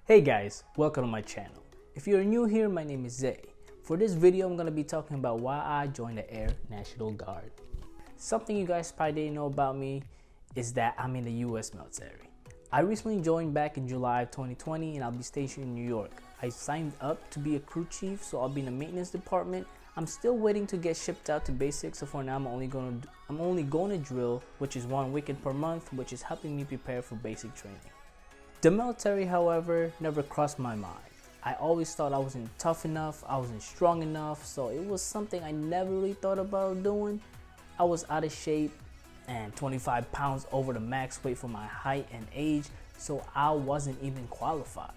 Hey guys, welcome to my channel. If you're new here, my name is Zay. For this video, I'm going to be talking about why I joined the Air National Guard. Something you guys probably didn't know about me is that I'm in the US military. I recently joined back in July of 2020 and I'll be stationed in New York. I signed up to be a crew chief, so I'll be in the maintenance department. I'm still waiting to get shipped out to basics, so for now I'm only going to drill, which is 1 weekend per month, which is helping me prepare for basic training. The military, however, never crossed my mind. I always thought I wasn't tough enough, I wasn't strong enough, so it was something I never really thought about doing. I was out of shape and 25 pounds over the max weight for my height and age, so I wasn't even qualified.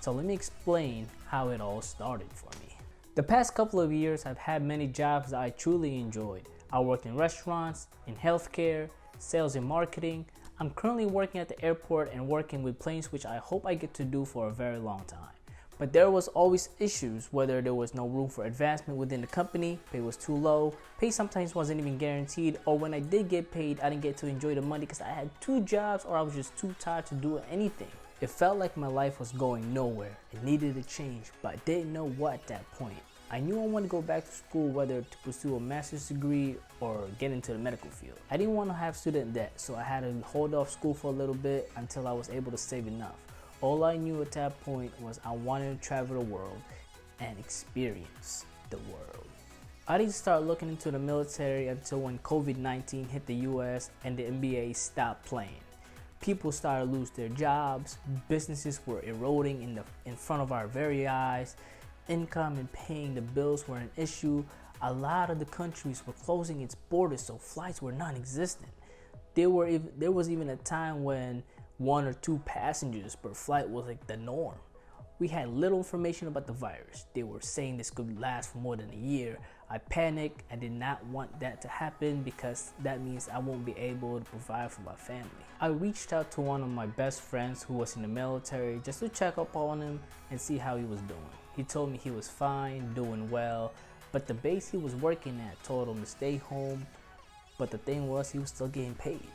So let me explain how it all started for me. The past couple of years, I've had many jobs that I truly enjoyed. I worked in restaurants, in healthcare, sales and marketing. I'm currently working at the airport and working with planes, which I hope I get to do for a very long time. But there was always issues, whether there was no room for advancement within the company, pay was too low, pay sometimes wasn't even guaranteed, or when I did get paid, I didn't get to enjoy the money because I had 2 jobs or I was just too tired to do anything. It felt like my life was going nowhere. It needed a change, but I didn't know what at that point. I knew I wanted to go back to school, whether to pursue a master's degree or get into the medical field. I didn't want to have student debt, so I had to hold off school for a little bit until I was able to save enough. All I knew at that point was I wanted to travel the world and experience the world. I didn't start looking into the military until when COVID-19 hit the US and the NBA stopped playing. People started to lose their jobs, businesses were eroding in front of our very eyes, income and paying the bills were an issue. A lot of the countries were closing its borders, so flights were non-existent. There was even a time when 1 or 2 passengers per flight was like the norm. We had little information about the virus. They were saying this could last for more than a year. I panicked. I did not want that to happen because that means I won't be able to provide for my family. I reached out to one of my best friends who was in the military just to check up on him and see how he was doing. He told me he was fine, doing well, but the base he was working at told him to stay home, but the thing was he was still getting paid.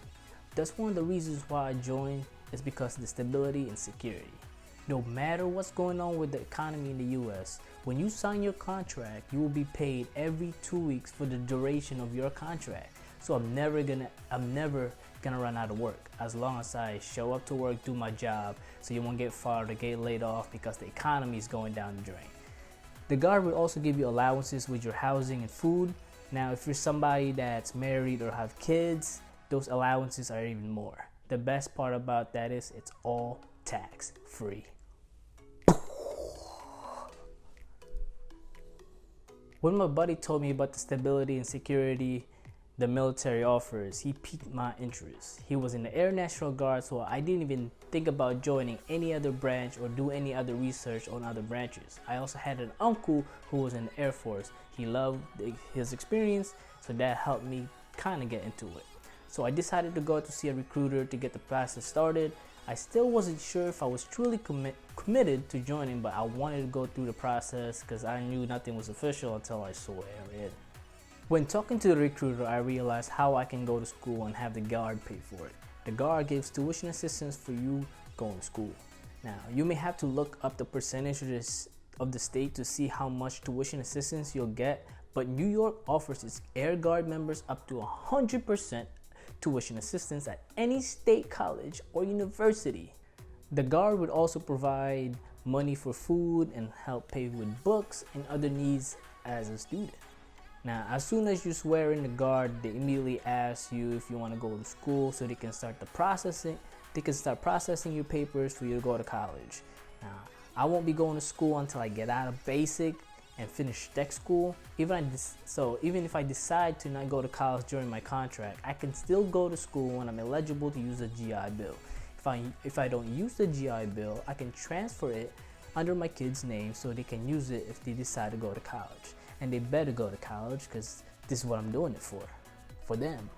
That's one of the reasons why I joined, is because of the stability and security. No matter what's going on with the economy in the US, when you sign your contract, you will be paid every 2 weeks for the duration of your contract. So I'm never gonna run out of work as long as I show up to work, do my job, so you won't get fired or get laid off because the economy is going down the drain. The Guard will also give you allowances with your housing and food. Now, if you're somebody that's married or have kids, those allowances are even more. The best part about that is it's all tax free. When my buddy told me about the stability and security the military offers, he piqued my interest. He was in the Air National Guard, so I didn't even think about joining any other branch or do any other research on other branches. I also had an uncle who was in the Air Force. He loved his experience, so that helped me kind of get into it. So I decided to go to see a recruiter to get the process started. I still wasn't sure if I was truly committed to joining, but I wanted to go through the process because I knew nothing was official until I saw it. When talking to the recruiter, I realized how I can go to school and have the Guard pay for it. The Guard gives tuition assistance for you going to school. Now, you may have to look up the percentage of the state to see how much tuition assistance you'll get, but New York offers its Air Guard members up to 100% tuition assistance at any state college or university. The Guard would also provide money for food and help pay with books and other needs as a student. Now, as soon as you swear in the Guard, they immediately ask you if you want to go to school so they can start processing your papers for you to go to college. Now, I won't be going to school until I get out of basic and finish tech school. Even if I decide to not go to college during my contract, I can still go to school when I'm eligible to use the GI Bill. If I don't use the GI Bill, I can transfer it under my kid's name so they can use it if they decide to go to college. And they better go to college because this is what I'm doing it for them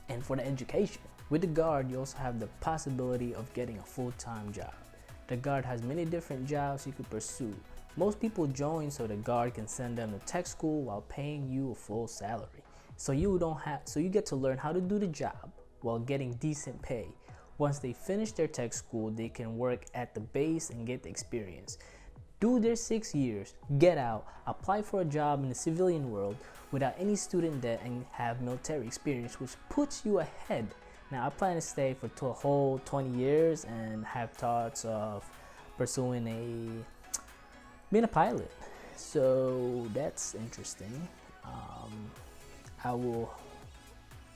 and for the education. With the Guard, you also have the possibility of getting a full-time job. The Guard has many different jobs you could pursue. Most people join so the Guard can send them to tech school while paying you a full salary. So you get to learn how to do the job while getting decent pay. Once they finish their tech school, they can work at the base and get the experience. Do their 6 years, get out, apply for a job in the civilian world without any student debt and have military experience, which puts you ahead. Now I plan to stay for a whole 20 years and have thoughts of pursuing being a pilot. So that's interesting.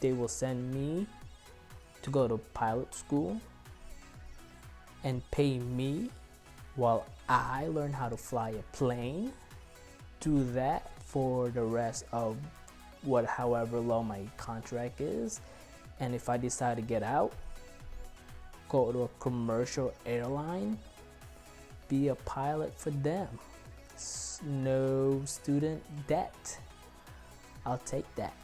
They will send me to go to pilot school and pay me while I learn how to fly a plane. Do that for the rest of however long my contract is. And if I decide to get out, go to a commercial airline, be a pilot for them. No student debt. I'll take that.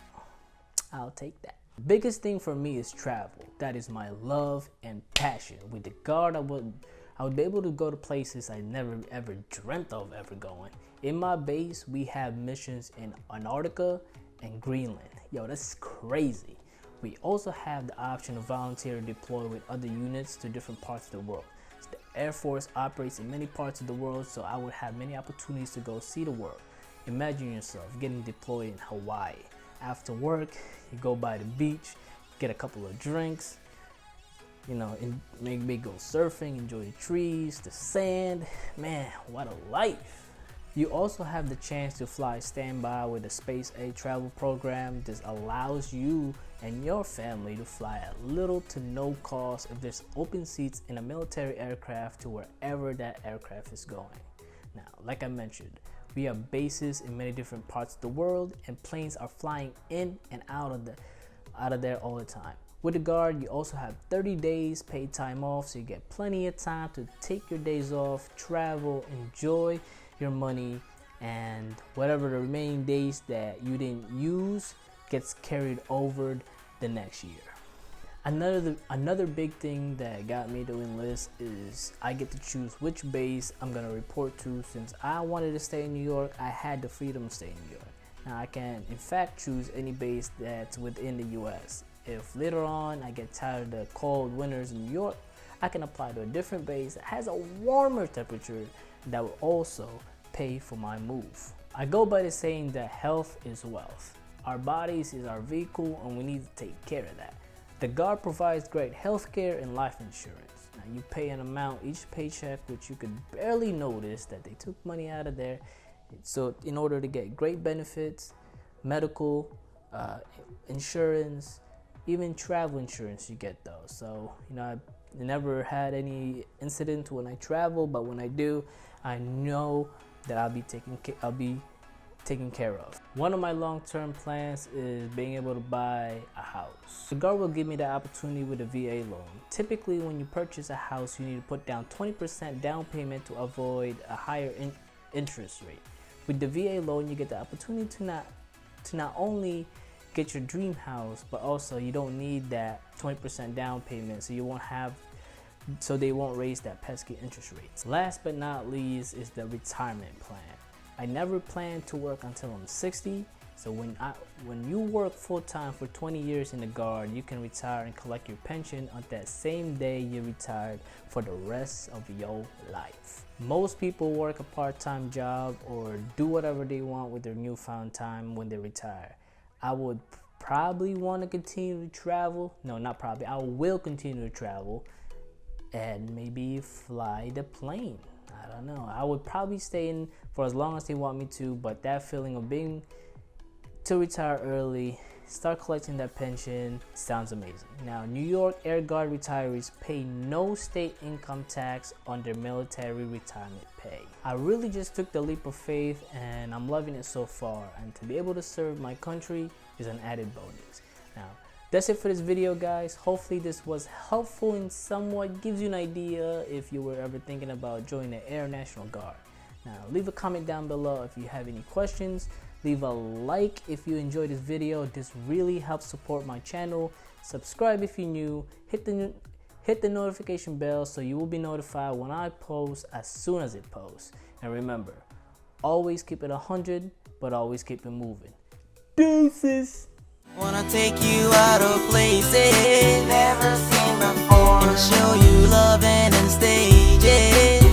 Biggest thing for me is travel. That is my love and passion. With the Guard, I would be able to go to places I never ever dreamt of ever going. In my base, we have missions in Antarctica and Greenland. Yo, that's crazy. We also have the option to volunteer to deploy with other units to different parts of the world. So the Air Force operates in many parts of the world, so I would have many opportunities to go see the world. Imagine yourself getting deployed in Hawaii. After work, you go by the beach, get a couple of drinks, and maybe go surfing, enjoy the trees, the sand. Man, what a life. You also have the chance to fly standby with the Space Aid travel program. This allows you and your family to fly at little to no cost if there's open seats in a military aircraft to wherever that aircraft is going. Now, like I mentioned, we have bases in many different parts of the world, and planes are flying in and out of there all the time. With the Guard, you also have 30 days paid time off, so you get plenty of time to take your days off, travel, enjoy your money, and whatever the remaining days that you didn't use gets carried over the next year. Another big thing that got me to enlist is I get to choose which base I'm gonna report to. Since I wanted to stay in New York, I had the freedom to stay in New York. Now I can in fact choose any base that's within the US. If later on I get tired of the cold winters in New York, I can apply to a different base that has a warmer temperature that will also pay for my move. I go by the saying that health is wealth. Our bodies is our vehicle, and we need to take care of that. The Guard provides great health care and life insurance. Now you pay an amount each paycheck, which you could barely notice that they took money out of there. So in order to get great benefits, medical, insurance, even travel insurance, you get those. So I never had any incident when I travel, but when I do, I know that I'll be taken care of. One of my long-term plans is being able to buy a house. The Guard will give me the opportunity with a VA loan. Typically, when you purchase a house, you need to put down 20% down payment to avoid a higher interest rate. With the VA loan, you get the opportunity to not only get your dream house, but also you don't need that 20% down payment, so they won't raise that pesky interest rates. Last but not least is the retirement plan. I never plan to work until I'm 60, so when you work full-time for 20 years in the Guard, you can retire and collect your pension on that same day you retired for the rest of your life. Most people work a part-time job or do whatever they want with their newfound time when they retire. I would probably want to continue to travel. No, not probably. I will continue to travel and maybe fly the plane. I don't know. I would probably stay in for as long as they want me to, but that feeling of being to retire early, start collecting that pension sounds amazing. Now, New York Air Guard retirees pay no state income tax on their military retirement pay. I really just took the leap of faith and I'm loving it so far, and to be able to serve my country is an added bonus. Now, that's it for this video, guys. Hopefully this was helpful and somewhat gives you an idea if you were ever thinking about joining the Air National Guard. Now, leave a comment down below if you have any questions. Leave a like if you enjoyed this video. This really helps support my channel. Subscribe if you're new. Hit the notification bell so you will be notified when I post as soon as it posts. And remember, always keep it 100, but always keep it moving. Deuces! Wanna take you out of places never seen before, and show you love and in stages.